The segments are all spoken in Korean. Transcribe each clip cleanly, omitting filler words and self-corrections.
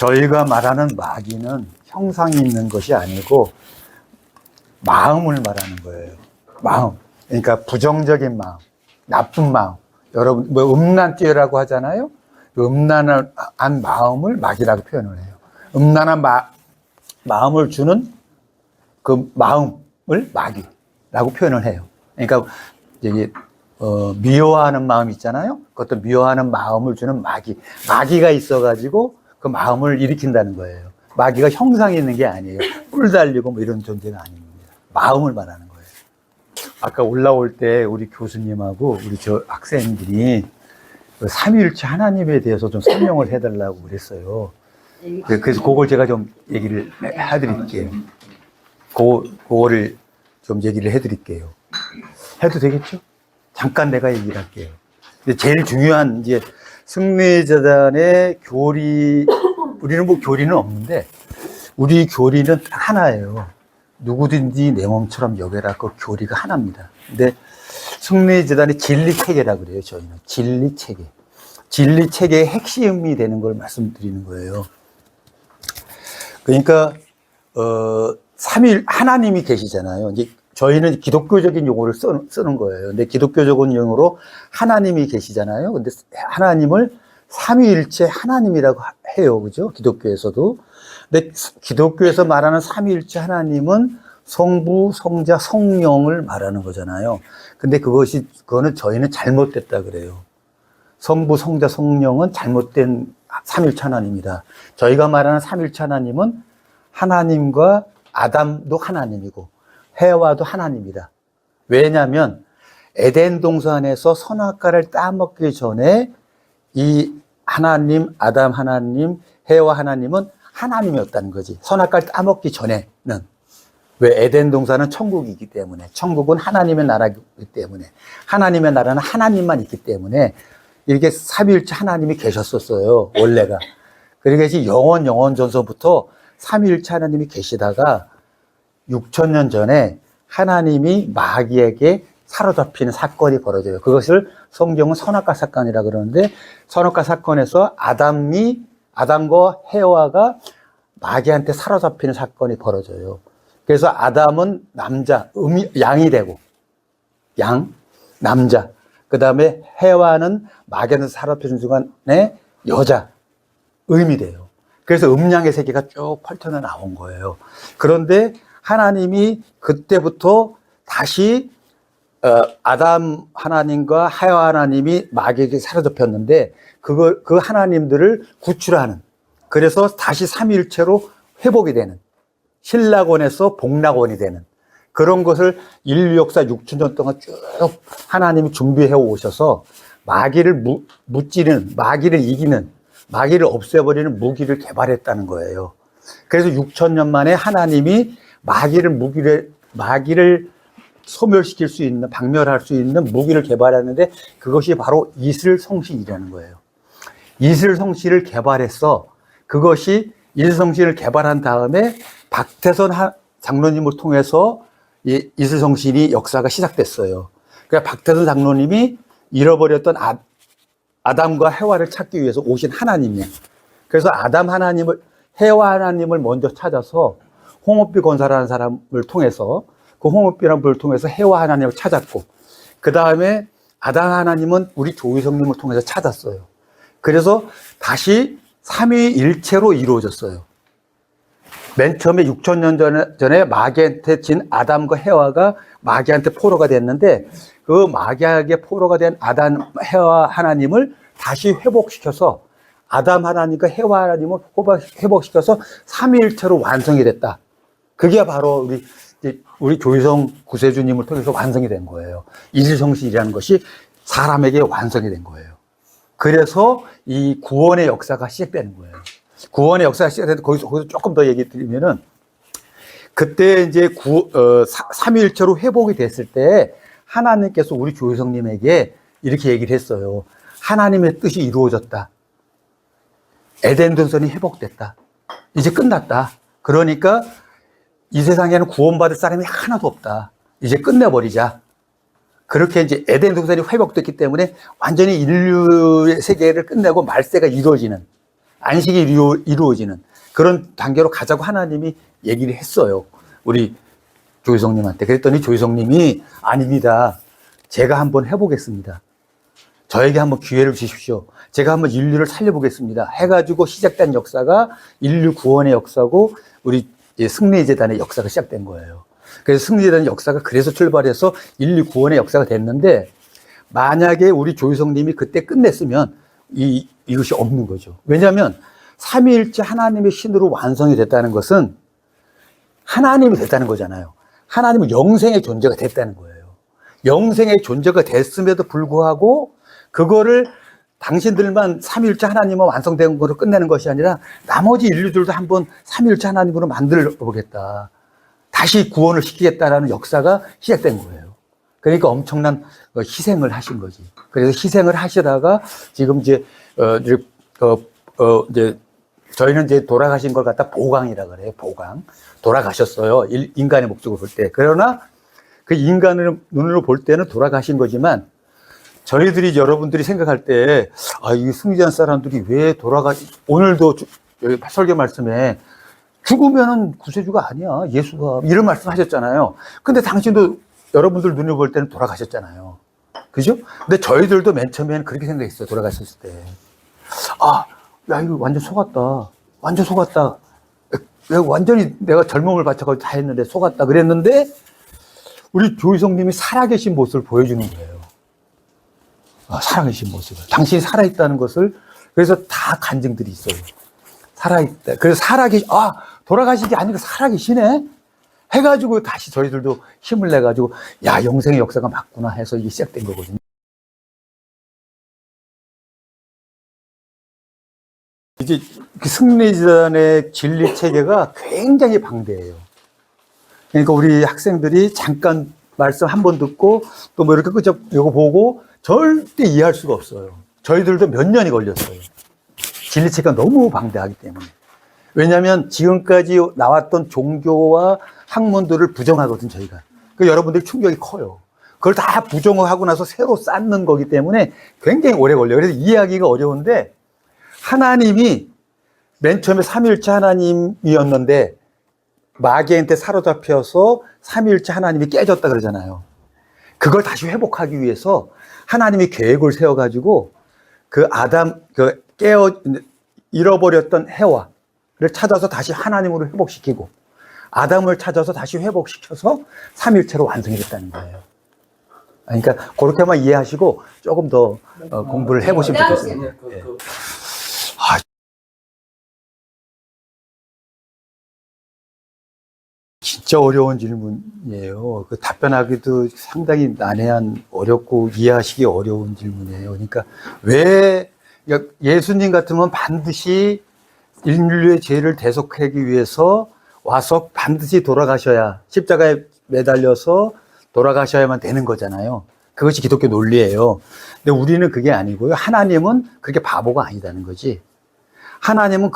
저희가 말하는 마귀는 형상이 있는 것이 아니고 마음을 말하는 거예요. 마음. 그러니까 부정적인 마음, 나쁜 마음. 여러분, 뭐 음란죄라고 하잖아요. 음란한 마음을 마귀라고 표현을 해요. 음란한 마음을 주는 그 마음을 마귀라고 표현을 해요. 그러니까 이게 미워하는 마음 있잖아요. 그것도 미워하는 마음을 주는 마귀가 있어가지고 그 마음을 일으킨다는 거예요. 마귀가 형상이 있는 게 아니에요. 뿔 달리고 뭐 이런 존재가 아닙니다. 마음을 말하는 거예요. 아까 올라올 때 우리 교수님하고 우리 저 학생들이 삼위일체 하나님에 대해서 좀 설명을 해달라고 그랬어요. 그래서 그걸 제가 좀 얘기를 해드릴게요. 그거를 좀 얘기를 해드릴게요. 해도 되겠죠? 잠깐 내가 얘기를 할게요. 근데 제일 중요한 이제 승리재단의 교리, 우리는 뭐 교리는 없는데 우리 교리는 하나예요. 누구든지 내 몸처럼 여겨라. 그 교리가 하나입니다. 근데 승리재단의 진리체계라고 그래요. 저희는 진리체계. 진리체계의 핵심이 되는 걸 말씀드리는 거예요. 그러니까 삼일 하나님이 계시잖아요. 이제 저희는 기독교적인 용어를 쓰는 거예요. 근데 기독교적인 용어로 하나님이 계시잖아요. 근데 하나님을 삼위일체 하나님이라고 해요. 그죠? 기독교에서도. 근데 기독교에서 말하는 삼위일체 하나님은 성부, 성자, 성령을 말하는 거잖아요. 근데 그거는 저희는 잘못됐다 그래요. 성부, 성자, 성령은 잘못된 삼위일체 하나님이다. 저희가 말하는 삼위일체 하나님은 하나님과 아담도 하나님이고 해와도 하나님이다. 왜냐하면 에덴 동산에서 선악과를 따먹기 전에 이 하나님, 아담 하나님, 해와 하나님은 하나님이었다는 거지. 선악과를 따먹기 전에는. 왜? 에덴 동산은 천국이기 때문에. 천국은 하나님의 나라이기 때문에. 하나님의 나라는 하나님만 있기 때문에 이렇게 삼위일체 하나님이 계셨었어요. 원래가. 그러니까 영원 전서부터 삼위일체 하나님이 계시다가 6,000년 전에 하나님이 마귀에게 사로잡히는 사건이 벌어져요. 그것을 성경은 선악과 사건이라 그러는데 선악과 사건에서 아담과 해와가 마귀한테 사로잡히는 사건이 벌어져요. 그래서 아담은 양이 되고 남자. 그 다음에 해와는 마귀한테 사로잡히는 순간에 여자, 음이 돼요. 그래서 음양의 세계가 쭉 펼쳐져 나온 거예요. 그런데 하나님이 그때부터 다시 아담 하나님과 하와 하나님이 마귀에게 사로잡혔는데 그 하나님들을 구출하는, 그래서 다시 삼위일체로 회복이 되는, 신락원에서 복락원이 되는 그런 것을 인류 역사 6,000년 동안 쭉 하나님이 준비해 오셔서 마귀를 무찌르는, 마귀를 이기는, 마귀를 없애버리는 무기를 개발했다는 거예요. 그래서 6,000년 만에 하나님이 마귀를 소멸시킬 수 있는, 박멸할 수 있는 무기를 개발하는데 그것이 바로 이슬성신이라는 거예요. 이슬성신을 개발해서 그것이 이슬성신을 개발한 다음에 박태선 장로님을 통해서 이 이슬성신이 역사가 시작됐어요. 그러니까 박태선 장로님이 잃어버렸던 아담과 해와를 찾기 위해서 오신 하나님이에요. 그래서 해와 하나님을 먼저 찾아서 홍업비 권사라는 사람을 통해서 그 홍업비라는 분을 통해서 해와 하나님을 찾았고 그 다음에 아담 하나님은 우리 조희성님을 통해서 찾았어요. 그래서 다시 삼위일체로 이루어졌어요. 맨 처음에 6,000년 전에 마귀한테 진 아담과 해와가 마귀한테 포로가 됐는데 그 마귀에게 포로가 된 아담, 해와 하나님을 다시 회복시켜서 아담 하나님과 해와 하나님을 회복시켜서 삼위일체로 완성이 됐다. 그게 바로 우리 조희성 구세주님을 통해서 완성이 된 거예요. 이슬성신이라는 것이 사람에게 완성이 된 거예요. 그래서 이 구원의 역사가 시작되는 거예요. 구원의 역사가 시작되는데 거기서 조금 더 얘기 드리면은 그때 이제 삼위일체로 회복이 됐을 때 하나님께서 우리 조희성님에게 이렇게 얘기를 했어요. 하나님의 뜻이 이루어졌다. 에덴 동산이 회복됐다. 이제 끝났다. 그러니까 이 세상에는 구원받을 사람이 하나도 없다. 이제 끝내버리자. 그렇게 이제 에덴 동산이 회복됐기 때문에 완전히 인류의 세계를 끝내고 말세가 이루어지는 안식이 이루어지는 그런 단계로 가자고 하나님이 얘기를 했어요. 우리 조희성님한테. 그랬더니 조희성님이 아닙니다. 제가 한번 해보겠습니다. 저에게 한번 기회를 주십시오. 제가 한번 인류를 살려보겠습니다. 해가지고 시작된 역사가 인류 구원의 역사고 우리 승리재단의 역사가 시작된 거예요. 그래서 승리재단의 역사가 그래서 출발해서 인류 구원의 역사가 됐는데 만약에 우리 조희성님이 그때 끝냈으면 이것이 없는 거죠. 왜냐하면 삼위일체 하나님의 신으로 완성이 됐다는 것은 하나님이 됐다는 거잖아요. 하나님은 영생의 존재가 됐다는 거예요. 영생의 존재가 됐음에도 불구하고 그거를 당신들만 삼위일체 하나님은 완성된 거로 끝내는 것이 아니라 나머지 인류들도 한번 삼위일체 하나님으로 만들어 보겠다. 다시 구원을 시키겠다라는 역사가 시작된 거예요. 그러니까 엄청난 희생을 하신 거지. 그래서 희생을 하시다가 지금 이제 저희는 이제 돌아가신 걸 갖다 보강이라 그래요. 보강. 돌아가셨어요. 인간의 목적을 볼 때. 그러나 그 인간을 눈으로 볼 때는 돌아가신 거지만 저희들이 여러분들이 생각할 때 이 승리자는 사람들이 왜 오늘도 여기 설교 말씀에 죽으면은 구세주가 아니야. 예수가 이런 말씀 하셨잖아요. 근데 당신도 여러분들 눈으로 볼 때는 돌아가셨잖아요. 그죠? 근데 저희들도 맨 처음에는 그렇게 생각했어요. 돌아가셨을 때. 야, 이거 완전 속았다. 완전 속았다. 완전히 내가 젊음을 바쳐가지고 다 했는데 속았다. 그랬는데, 우리 조희성님이 살아계신 모습을 보여주는 거예요. 살아계신 모습을. 당신이 살아있다는 것을, 그래서 다 간증들이 있어요. 살아있다. 그래서 돌아가신 게 아니고 살아계시네? 해가지고 다시 저희들도 힘을 내가지고, 야, 영생의 역사가 맞구나 해서 이게 시작된 거거든요. 이제 승리재단의 진리 체계가 굉장히 방대해요. 그러니까 우리 학생들이 잠깐 말씀 한 번 듣고 또 뭐 이렇게 이거 보고 절대 이해할 수가 없어요. 저희들도 몇 년이 걸렸어요. 진리 체계가 너무 방대하기 때문에. 왜냐하면 지금까지 나왔던 종교와 학문들을 부정하거든, 저희가. 그 여러분들이 충격이 커요. 그걸 다 부정하고 나서 새로 쌓는 거기 때문에 굉장히 오래 걸려요. 그래서 이해하기가 어려운데 하나님이 맨 처음에 삼위일체 하나님이었는데 마귀한테 사로잡혀서 삼위일체 하나님이 깨졌다 그러잖아요. 그걸 다시 회복하기 위해서 하나님이 계획을 세워가지고 잃어버렸던 해와를 찾아서 다시 하나님으로 회복시키고 아담을 찾아서 다시 회복시켜서 삼위일체로 완성이 됐다는 거예요. 그러니까 그렇게만 이해하시고 조금 더 공부를 해보시면 좋겠어요. 진짜 어려운 질문이에요. 답변하기도 상당히 난해한, 어렵고 이해하시기 어려운 질문이에요. 그러니까 예수님 같으면 반드시 인류의 죄를 대속하기 위해서 와서 반드시 돌아가셔야, 십자가에 매달려서 돌아가셔야만 되는 거잖아요. 그것이 기독교 논리예요. 근데 우리는 그게 아니고요. 하나님은 그렇게 바보가 아니다는 거지. 하나님은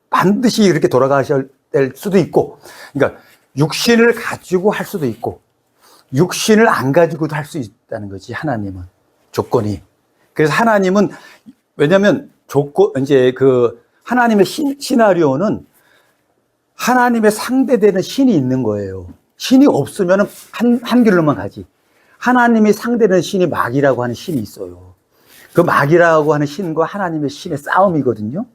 반드시 이렇게 돌아가셔야 될 수도 있고, 그러니까 육신을 가지고 할 수도 있고, 육신을 안 가지고도 할 수 있다는 거지, 하나님은. 조건이. 그래서 하나님은, 왜냐면 하나님의 시나리오는 하나님의 상대되는 신이 있는 거예요. 신이 없으면 한 길로만 가지. 하나님이 상대되는 신이 마귀라고 하는 신이 있어요. 그 마귀라고 하는 신과 하나님의 신의 싸움이거든요.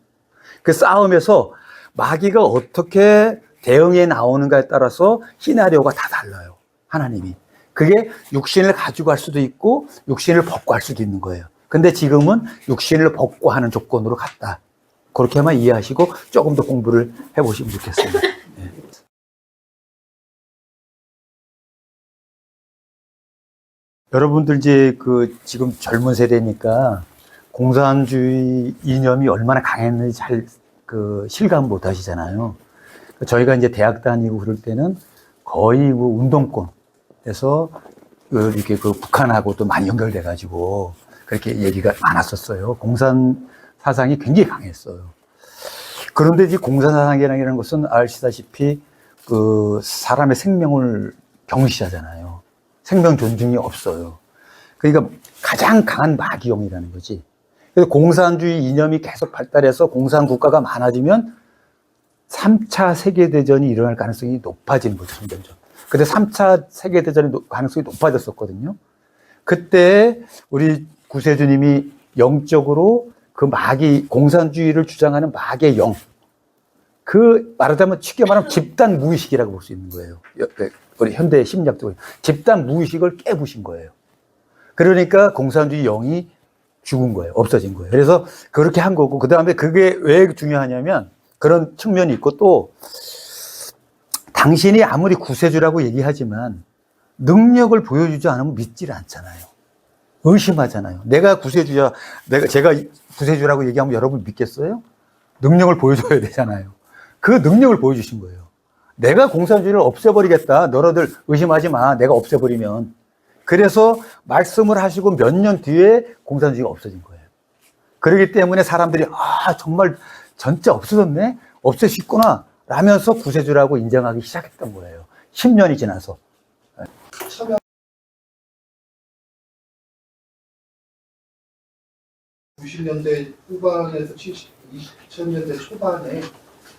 그 싸움에서 마귀가 어떻게 대응해 나오는가에 따라서 시나리오가 다 달라요. 하나님이. 그게 육신을 가지고 할 수도 있고 육신을 벗고 할 수도 있는 거예요. 근데 지금은 육신을 벗고 하는 조건으로 갔다. 그렇게만 이해하시고 조금 더 공부를 해보시면 좋겠습니다. 네. 여러분들 지금 젊은 세대니까 공산주의 이념이 얼마나 강했는지 잘 실감 못 하시잖아요. 저희가 이제 대학 다니고 그럴 때는 거의 운동권에서 이렇게 북한하고도 많이 연결돼가지고 그렇게 얘기가 많았었어요. 공산 사상이 굉장히 강했어요. 그런데 이 공산 사상이라는 것은 아시다시피 사람의 생명을 경시하잖아요. 생명 존중이 없어요. 그러니까 가장 강한 마귀형이라는 거지. 그래서 공산주의 이념이 계속 발달해서 공산국가가 많아지면 3차 세계대전이 일어날 가능성이 높아지는 거죠, 점점점. 근데 3차 세계대전의 가능성이 높아졌었거든요. 그때 우리 구세주님이 영적으로 그 마귀, 공산주의를 주장하는 마귀의 영, 그 말하자면 쉽게 말하면 집단 무의식이라고 볼 수 있는 거예요. 우리 현대 심리학적으로 집단 무의식을 깨부신 거예요. 그러니까 공산주의 영이 죽은 거예요. 없어진 거예요. 그래서 그렇게 한 거고, 그 다음에 그게 왜 중요하냐면 그런 측면이 있고, 또 당신이 아무리 구세주라고 얘기하지만 능력을 보여주지 않으면 믿지를 않잖아요. 의심하잖아요. 내가 구세주야, 제가 구세주라고 얘기하면 여러분 믿겠어요? 능력을 보여줘야 되잖아요. 그 능력을 보여주신 거예요. 내가 공산주의를 없애버리겠다. 너희들 의심하지 마. 내가 없애버리면. 그래서 말씀을 하시고 몇 년 뒤에 공산주의가 없어진 거예요. 그렇기 때문에 사람들이 정말 전체 없어졌네? 없앨 수 있구나 라면서 구세주라고 인정하기 시작했던 거예요. 10년이 지나서. 90년대 후반에서 2000년대 초반에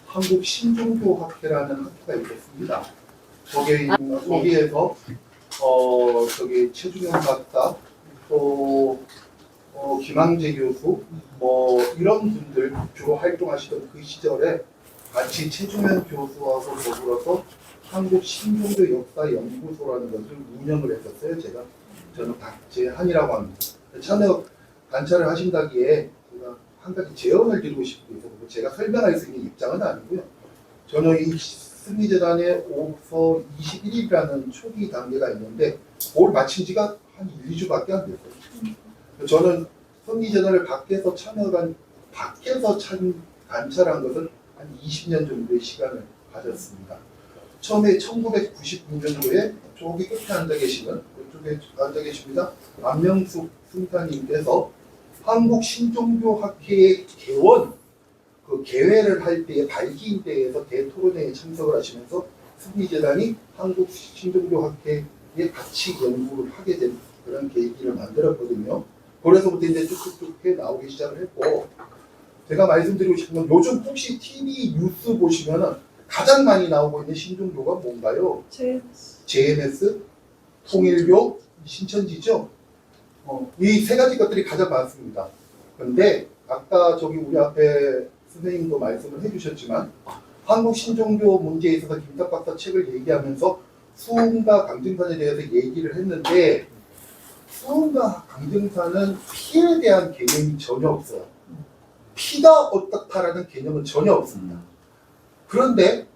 한국 신종교학회라는 학회가 있었습니다. 거기에서 저기 최준영 박사, 또 김항재 교수, 이런 분들 주로 활동하시던 그 시절에 같이 최준영 교수하고 더불어서 한국 신종교 역사 연구소라는 것을 운영을 했었어요. 저는 박재한이라고 합니다. 참여 관찰을 하신다기에 제가 한 가지 제언을 드리고 싶은 게 있어서 제가 설명할 수 있는 입장은 아니고요. 저는 이 승리재단의 5서 21일이라는 초기 단계가 있는데 그걸 마친 지가 한 1, 2주밖에 안 됐어요. 저는 승리재단을 밖에서 관찰한 것은 한 20년 정도의 시간을 가졌습니다. 처음에 1999년도에 저기 끝에 앉아 계시는, 이쪽에 앉아 계십니다. 안명숙 승사님께서 한국 신종교학회의 개원, 그 개회를 할 때의 발기인대에서 대토론회에 참석을 하시면서 승리재단이 한국 신종교학회에 같이 연구를 하게 된 그런 계기를 만들었거든요. 그래서부터 이제 쭉쭉쭉 해 나오기 시작을 했고, 제가 말씀드리고 싶은 건 요즘 혹시 TV 뉴스 보시면은 가장 많이 나오고 있는 신종교가 뭔가요? JMS, 통일교, 신천지죠? 이 세 가지 것들이 가장 많습니다. 그런데 아까 저기 우리 앞에 선생님도 말씀을 해주셨지만 한국 신종교 문제에 있어서 김탁 박사 책을 얘기하면서 수흥과 강증산에 대해서 얘기를 했는데 수흥과 강증산은 피에 대한 개념이 전혀 없어요. 피가 어떻다라는 개념은 전혀 없습니다. 그런데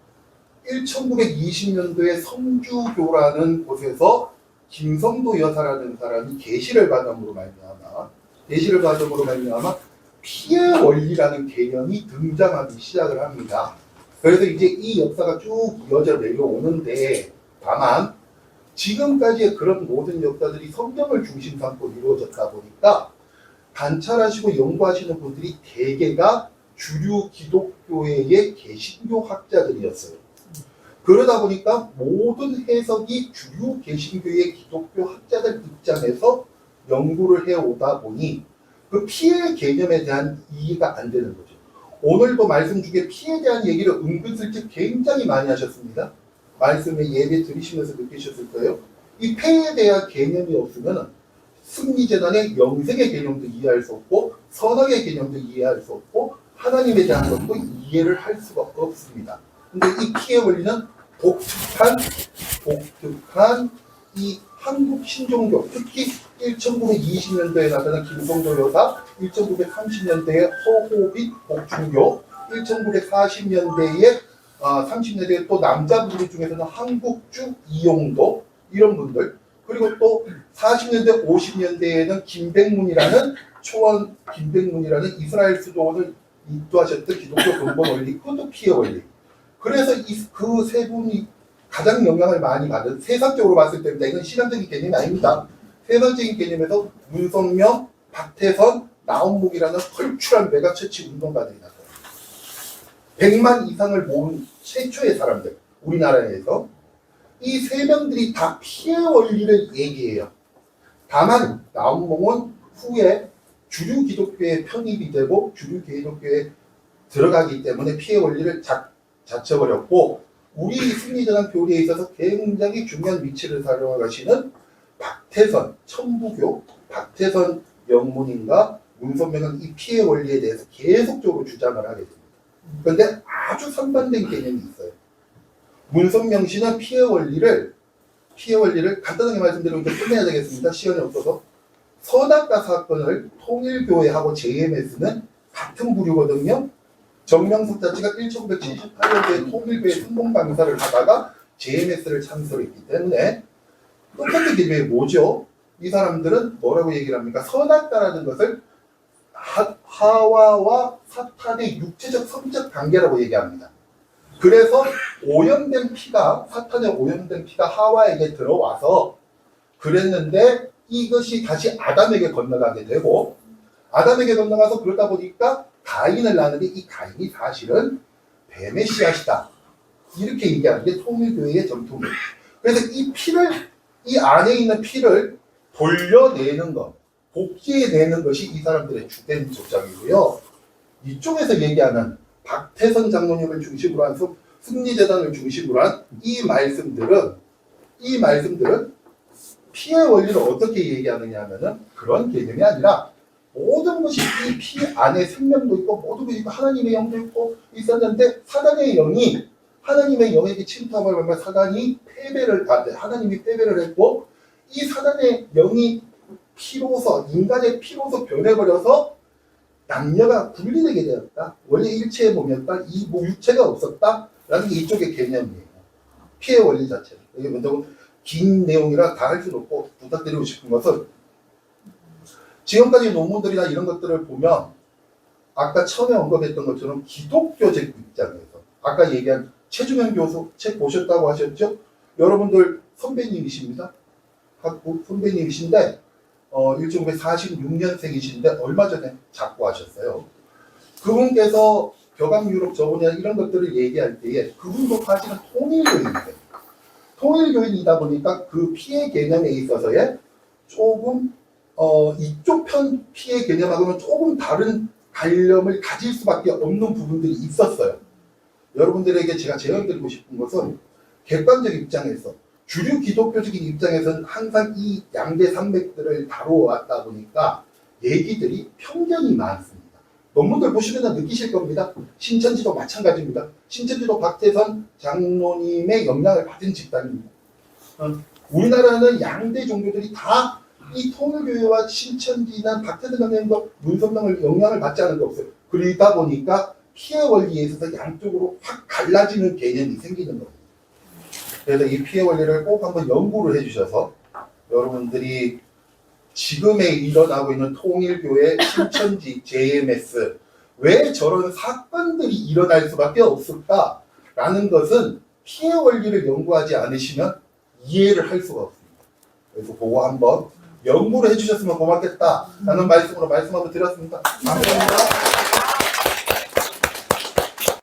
1920년도에 성주교라는 곳에서 김성도 여사라는 사람이 계시를 받음으로 말미암아 피의 원리라는 개념이 등장하기 시작을 합니다. 그래서 이제 이 역사가 쭉 이어져 내려오는데, 다만 지금까지의 그런 모든 역사들이 성경을 중심 삼고 이루어졌다 보니까 관찰하시고 연구하시는 분들이 대개가 주류 기독교회의 개신교 학자들이었어요. 그러다 보니까 모든 해석이 주류 개신교의 기독교 학자들 입장에서 연구를 해오다 보니 그 피해 개념에 대한 이해가 안 되는 거죠. 오늘도 말씀 중에 피해에 대한 얘기를 은근슬쩍 굉장히 많이 하셨습니다. 말씀에 예배 드리시면서 느끼셨을 거예요. 이 폐에 대한 개념이 없으면 승리재단의 영생의 개념도 이해할 수 없고 선악의 개념도 이해할 수 없고 하나님에 대한 것도 이해를 할 수가 없습니다. 근데 이 피의 원리는 독특한 이 한국 신종교, 특히 1920년도에 나타난 김성도 여사, 1930년대에 허호빛 복중교, 1940년대에 30년대에 또 남자분들 중에서는 한국주 이용도, 이런 분들, 그리고 또 40년대 50년대에는 김백문이라는 이스라엘 수도원을 인도하셨던 기독교 근본 원리, 그것도 피의 원리. 그래서 그 세 분이 가장 영향을 많이 받은, 세상적으로 봤을 때입니다. 이건 신앙적인 개념이 아닙니다. 세상적인 개념에서 문성명, 박태선, 나온목이라는 컬출한 메가처치 운동가들이 나타나요. 100만 이상을 모은 최초의 사람들, 우리나라에서. 이 세 명들이 다 피해 원리를 얘기해요. 다만 나온목은 후에 주류 기독교에 편입이 되고 주류 기독교에 들어가기 때문에 피해 원리를 자처버렸고 우리 승리전환 교리에 있어서 굉장히 중요한 위치를 사용하시는 박태선 천부교 박태선 영문인과 문선명은 이 피해 원리에 대해서 계속적으로 주장을 하게 됩니다. 그런데 아주 상반된 개념이 있어요. 문선명 씨는 피해 원리를 간단하게 말씀드리면 좀 끝내야 되겠습니다. 시간이 없어서. 선악과 사건을 통일교회하고 JMS는 같은 부류거든요. 정명석 자체가 1978년도에 통일교회 순봉 강사를 하다가 JMS를 창설했기 때문에 똑같은 개념이 뭐죠? 이 사람들은 뭐라고 얘기를 합니까? 선악과라는 것을 하와와 사탄의 육체적 성적 관계라고 얘기합니다. 그래서 오염된 피가 사탄의 오염된 피가 하와에게 들어와서 그랬는데 이것이 다시 아담에게 건너가게 되고 아담에게 건너가서 그러다 보니까 가인을 낳는데 이 가인이 사실은 뱀의 씨앗이다. 이렇게 얘기하는 게 통일교회의 전통이에요. 그래서 이 피를 이 안에 있는 피를 돌려내는 것, 복제해내는 것이 이 사람들의 주된 주장이고요. 이쪽에서 얘기하는 박태선 장로님을 중심으로 한 승리재단을 중심으로 한 이 말씀들은 피해 원리를 어떻게 얘기하느냐 하면은 그런 개념이 아니라 모든 것이 이 피 안에 생명도 있고 모든 것이 있고 하나님의 영도 있고 있었는데 사단의 영이 하나님의 영에게 침투함을 보면 사단이 하나님이 패배를 했고 이 사단의 영이 인간의 피로서 변해버려서 남녀가 분리되게 되었다. 원래 일체의 몸이었다. 이 육체가 없었다. 라는 게 이쪽의 개념이에요. 피해 원리 자체는. 이게 너무 긴 내용이라 다 할 수는 없고 부탁드리고 싶은 것은 지금까지 논문들이나 이런 것들을 보면 아까 처음에 언급했던 것처럼 기독교적 입장에서 아까 얘기한 최중현 교수 책 보셨다고 하셨죠? 여러분들 선배님이십니다. 학부 선배님이신데 1946년생이신데 얼마 전에 작고하셨어요. 그분께서 벽암 유럽 저분이나 이런 것들을 얘기할 때에 그분도 사실은 통일교인이에요. 통일교인이다 보니까 그 피해 개념에 있어서의 조금 이쪽 편 피해 개념하고는 조금 다른 관념을 가질 수밖에 없는 부분들이 있었어요. 여러분들에게 제가 제언드리고 싶은 것은 객관적 입장에서 주류 기독교적인 입장에서는 항상 이 양대 산맥들을 다루어왔다 보니까 얘기들이 편견이 많습니다. 논문들 보시면 느끼실 겁니다. 신천지도 마찬가지입니다. 신천지도 박태선 장로님의 영향을 받은 집단입니다. 우리나라는 양대 종교들이 다 이 통일교회와 신천지나 박태선 장로님과 문선명을 영향을 받지 않은 게 없어요. 그러다 보니까 피해 원리에 있어서 양쪽으로 확 갈라지는 개념이 생기는 겁니다. 그래서 이 피해 원리를 꼭 한번 연구를 해주셔서 여러분들이 지금에 일어나고 있는 통일교회, 신천지, JMS 왜 저런 사건들이 일어날 수밖에 없을까라는 것은 피해 원리를 연구하지 않으시면 이해를 할 수가 없습니다. 그래서 그거 한번 연구를 해주셨으면 고맙겠다라는 말씀으로 말씀 한번 드렸습니다. 감사합니다.